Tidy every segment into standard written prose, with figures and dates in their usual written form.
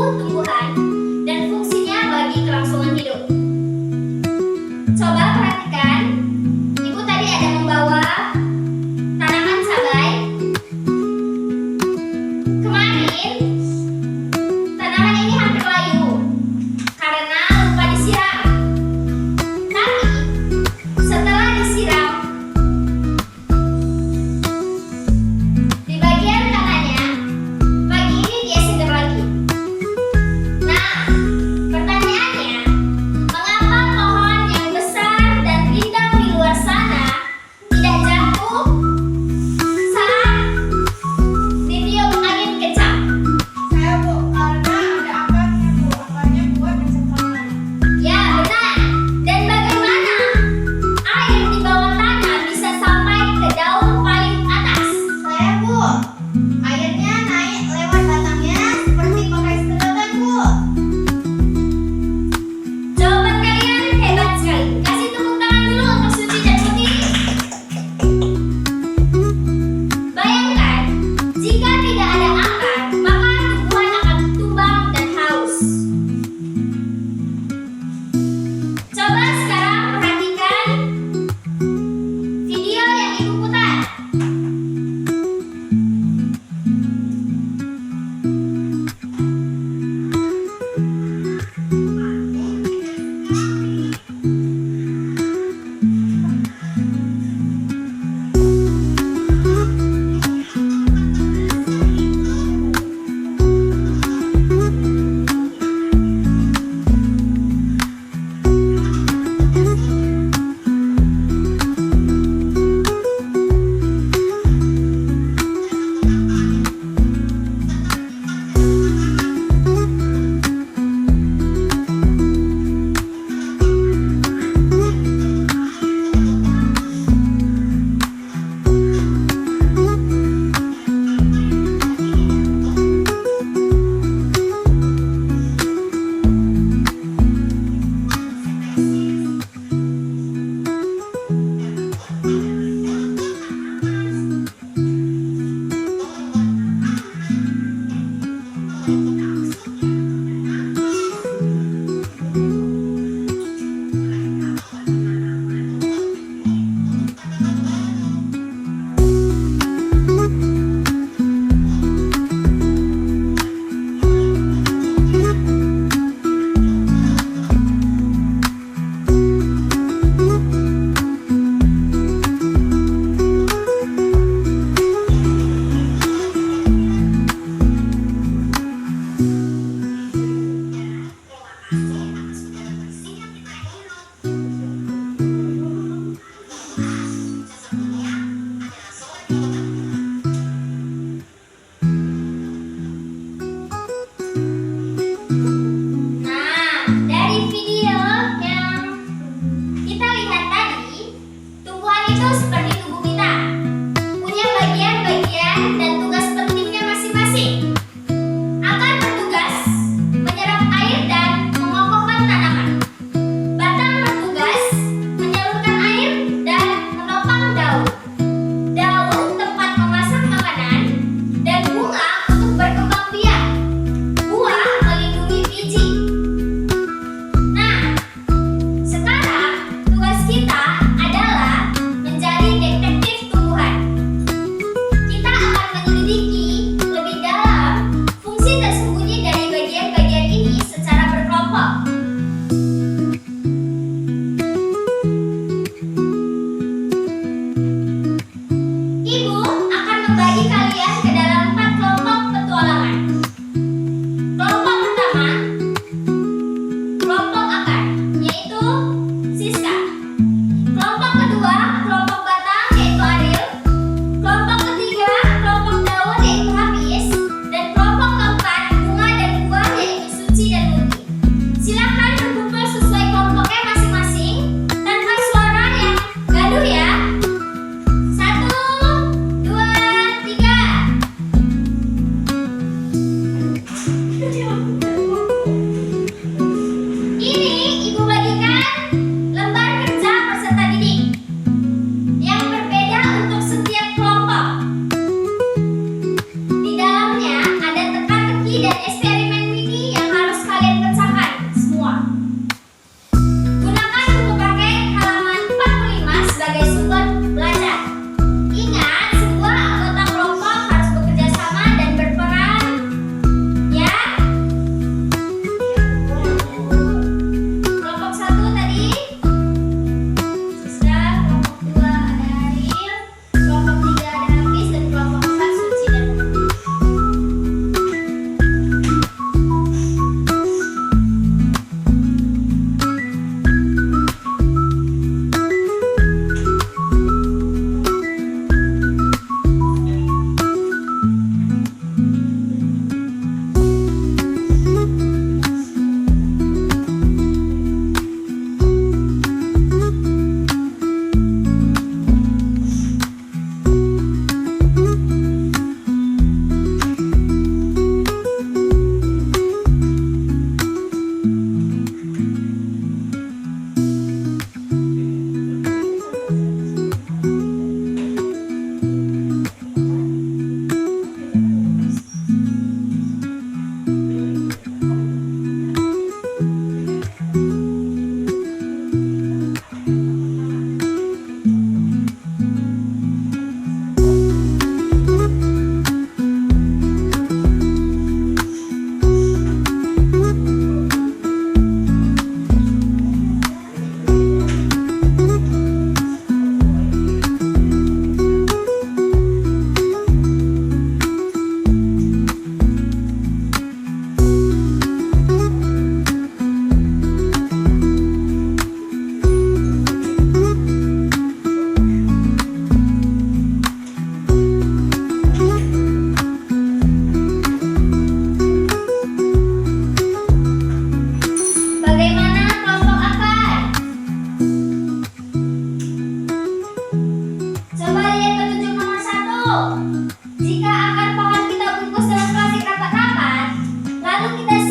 tumbuh-tumbuhan dan fungsinya bagi kelangsungan hidup. Coba perhatikan, Ibu tadi ada membawa tanaman cabai. Kemarin, tanaman ini hampir layu karena lupa disiram. Tapi, setelah disiram, di bagian kanannya, pagi ini dia segar lagi.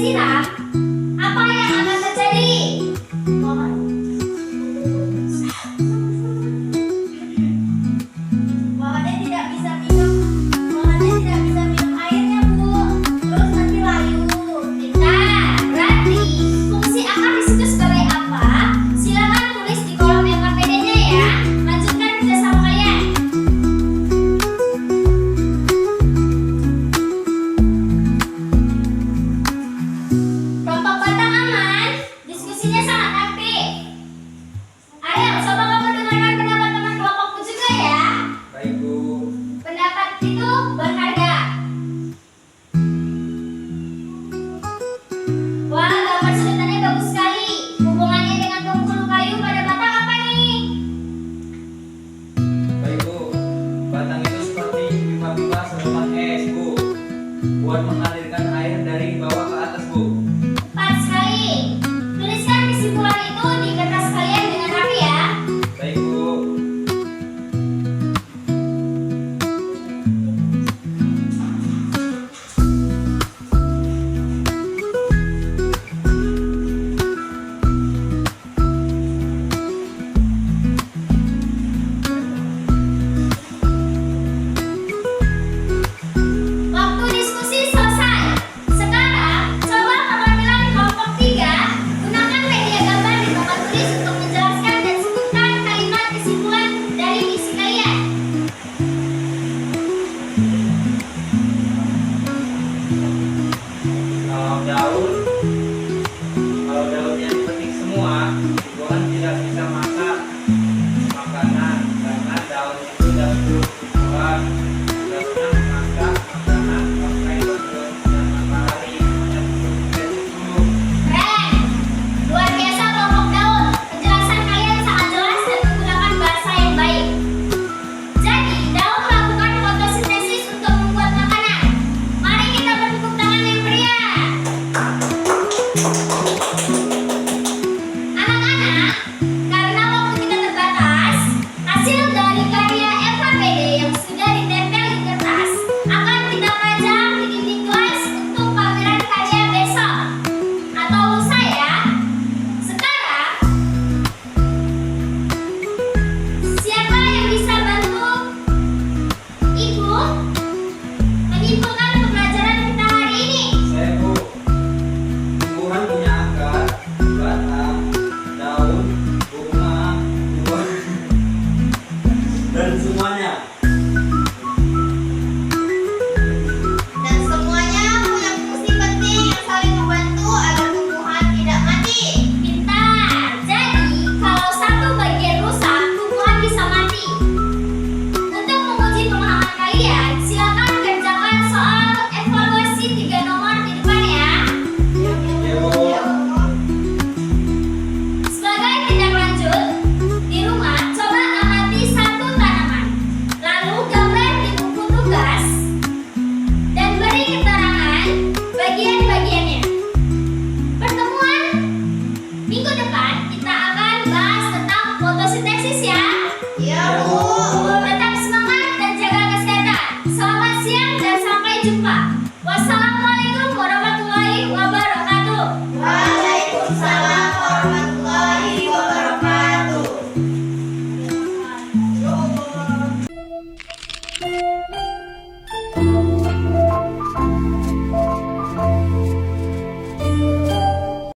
siram, apa yang akan terjadi? Muhammadnya tidak bisa minum airnya, Bu. Terus nanti layu. Pintar. Berarti fungsi akar di situ sebagai apa? Silakan tulis di kolom MKPD-nya ya. Lanjutkan kerjasama kalian. Kelompok batang aman, diskusinya sangat aktif. Ayo, coba kamu dengarkan pendapat teman kelompokku juga ya. Baik, Bu. Pendapat itu berharga. Wah, gambar sedotannya bagus sekali. Hubungannya dengan penghulu kayu pada batang apa nih? Baik, Bu. Batang itu seperti pipa-pipa sedotan es, Bu. Buat mengalirkan air dari bawah ke atas, Bu. Tepat sekali. Tuliskan kesimpulan itu di kertas kalian dengan rapi ya. Baik, Bu. Waktu diskusi selesai. Sekarang, coba perwakilan kelompok 3 gunakan media gambar di papan tulis untuk menjelaskan dan sebutkan kalimat kesimpulan dari misi kalian. Kalau daunnya dipetik semua, Ibu kan tidak bisa masak makanan karena daun itu daun tumbuhan. Daunnya memasak makanan pakai daun dan matahari yang dulu. Keren! Luar biasa kelompok daun. Penjelasan kalian sangat jelas dan menggunakan bahasa yang baik. Jadi, daun melakukan fotosintesis untuk membuat makanan. Mari kita bertepuk tangan yang meriah. Anak-anak, karena waktu kita terbatas, hasil dari karya FHPD yang sudah ditempel di kertas akan kita pajang di dinding kelas untuk pameran karya besok atau lusa ya. Sekarang, siapa yang bisa bantu Ibu menyimpulkan pembelajaran kita hari ini? Saya, Bu. Tumbuhan punya akar, batang, daun, bunga, buah, dan semuanya. Dan semuanya punya fungsi penting yang saling membantu agar tumbuhan tidak mati. Pintar. Jadi, kalau satu bagian rusak, tumbuhan bisa mati. Untuk menguji pemahaman kalian, silakan kerjakan soal evaluasi 3 nomor di depan ya. Ya, Bu. Sebagai tindak lanjut, di rumah coba amati satu tanaman, lalu gambar di buku tugas, dan beri keterangan bagian-bagiannya. Pertemuan minggu depan kita akan bahas tentang fotosintesis ya. Ya, Bu. Tetap semangat dan jaga kesehatan. Selamat siang dan sampai jumpa.